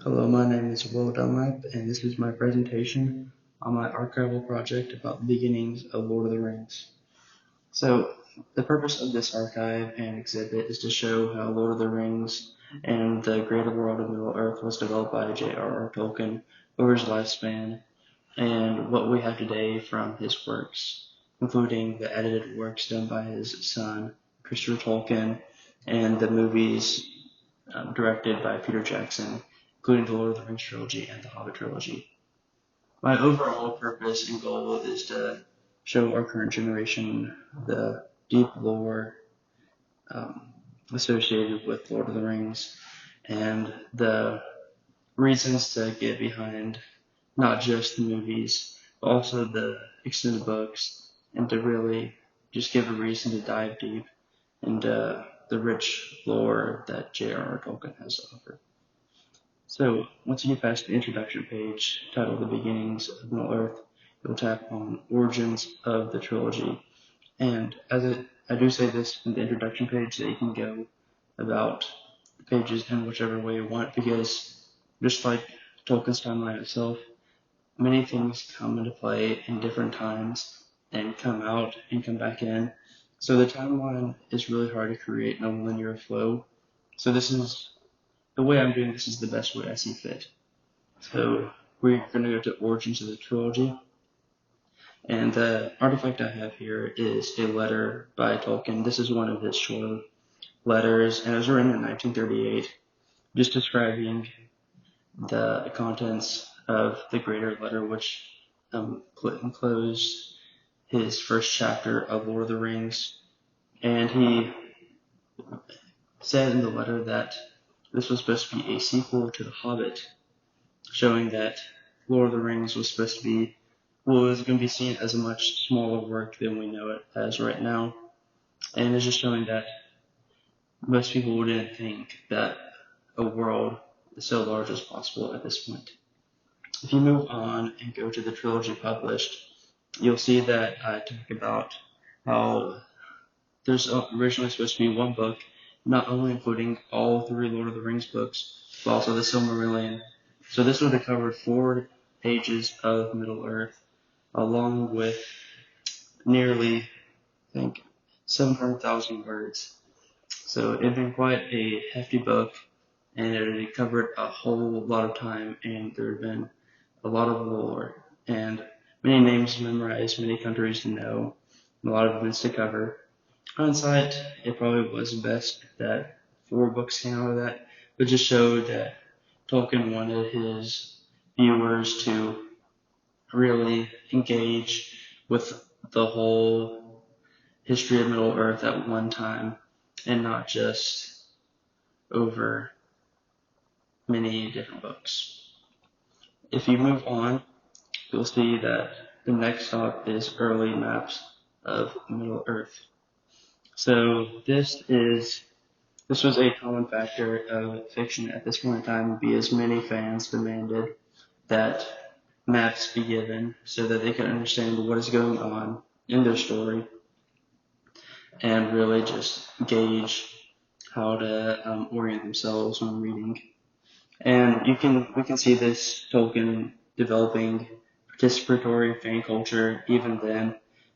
Hello, my name is Will Dunlap, and this is my presentation on my archival project about the beginnings of Lord of the Rings. So, the purpose of this archive and exhibit is to show how Lord of the Rings and the greater world of Middle-earth was developed by J.R.R. Tolkien over his lifespan, and what we have today from his works, including the edited works done by his son, Christopher Tolkien, and the movies directed by Peter Jackson, including the Lord of the Rings trilogy and the Hobbit trilogy. My overall purpose and goal is to show our current generation the deep lore associated with Lord of the Rings and the reasons to get behind not just the movies, but also the extended books, and to really just give a reason to dive deep into the rich lore that J.R.R. Tolkien has to offer. So, once you get past the introduction page titled The Beginnings of Middle-earth, you'll tap on Origins of the Trilogy. And I do say this in the introduction page that you can go about the pages in whichever way you want, because just like Tolkien's timeline itself, many things come into play in different times and come out and come back in. So the timeline is really hard to create in a linear flow. So the way I'm doing this is the best way I see fit. So we're going to go to Origins of the Trilogy. And the artifact I have here is a letter by Tolkien. This is one of his short letters, and it was written in 1938, just describing the contents of the greater letter, which enclosed his first chapter of Lord of the Rings. And he said in the letter that this was supposed to be a sequel to The Hobbit, showing that Lord of the Rings was supposed to be, well, it was going to be seen as a much smaller work than we know it as right now. And it's just showing that most people didn't think that a world so large was possible at this point. If you move on and go to the trilogy published, you'll see that I talk about how there's originally supposed to be one book, not only including all 3 Lord of the Rings books, but also the Silmarillion. So this would have covered 4 pages of Middle-earth, along with nearly, I think, 700,000 words. So it had been quite a hefty book, and it had covered a whole lot of time, and there had been a lot of lore, and many names to memorize, many countries to know, and a lot of events to cover. Hindsight, it probably was best that 4 books came out of that, but just showed that Tolkien wanted his viewers to really engage with the whole history of Middle-earth at one time, and not just over many different books. If you move on, you'll see that the next stop is early maps of Middle-earth. So this was a common factor of fiction at this point in time, because many fans demanded that maps be given so that they could understand what is going on in their story and really just gauge how to orient themselves when reading. And we can see this Tolkien developing participatory fan culture even then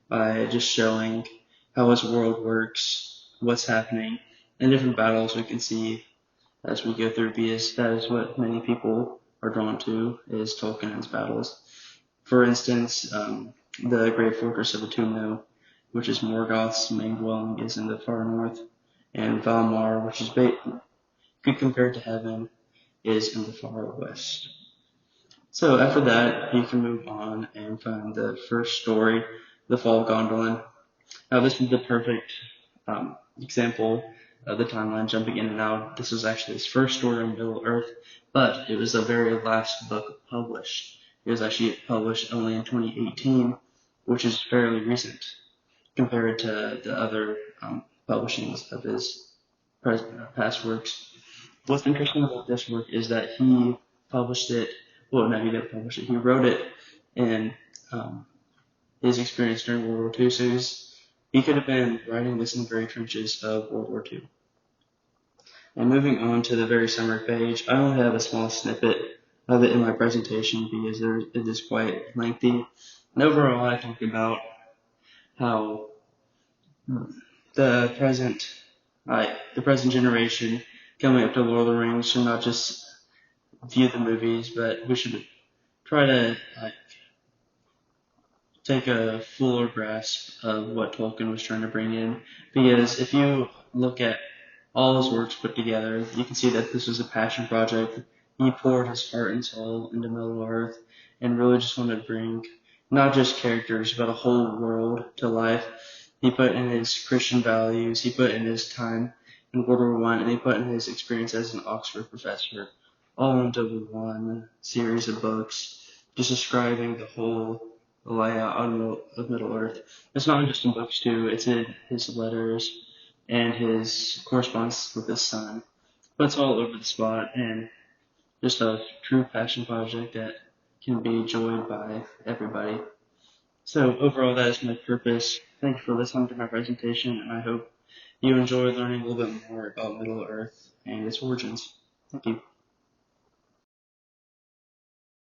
by just showing how his world works, what's happening, and different battles we can see as we go through, because that is what many people are drawn to, is Tolkien and his battles. For instance, the Great Fortress of Utumno, which is Morgoth's main dwelling, is in the far north, and Valmar, which is compared to heaven, is in the far west. So after that, you can move on and find the first story, The Fall of Gondolin. Now this is the perfect example of the timeline jumping in and out. This was actually his first story on Middle-earth, but it was the very last book published. It was actually published only in 2018, which is fairly recent compared to the other publishings of his past works. What's interesting about this work is that he published it, well, no, he didn't publish it, he wrote it in his experience during World War II, so he could have been writing this in the very trenches of World War II. And moving on to the very summary page, I only have a small snippet of it in my presentation because it is quite lengthy. And overall, I talk about how the present generation coming up to Lord of the Rings should not just view the movies, but we should try to take a fuller grasp of what Tolkien was trying to bring in. Because if you look at all his works put together, you can see that this was a passion project. He poured his heart and soul into Middle-earth and really just wanted to bring not just characters, but a whole world to life. He put in his Christian values, he put in his time in World War I, and he put in his experience as an Oxford professor, all into one series of books, just describing the whole layout of Middle-earth. It's not just in books too, it's in his letters and his correspondence with his son. But it's all over the spot and just a true passion project that can be enjoyed by everybody. So overall, that is my purpose. Thank you for listening to my presentation, and I hope you enjoy learning a little bit more about Middle-earth and its origins. Thank you.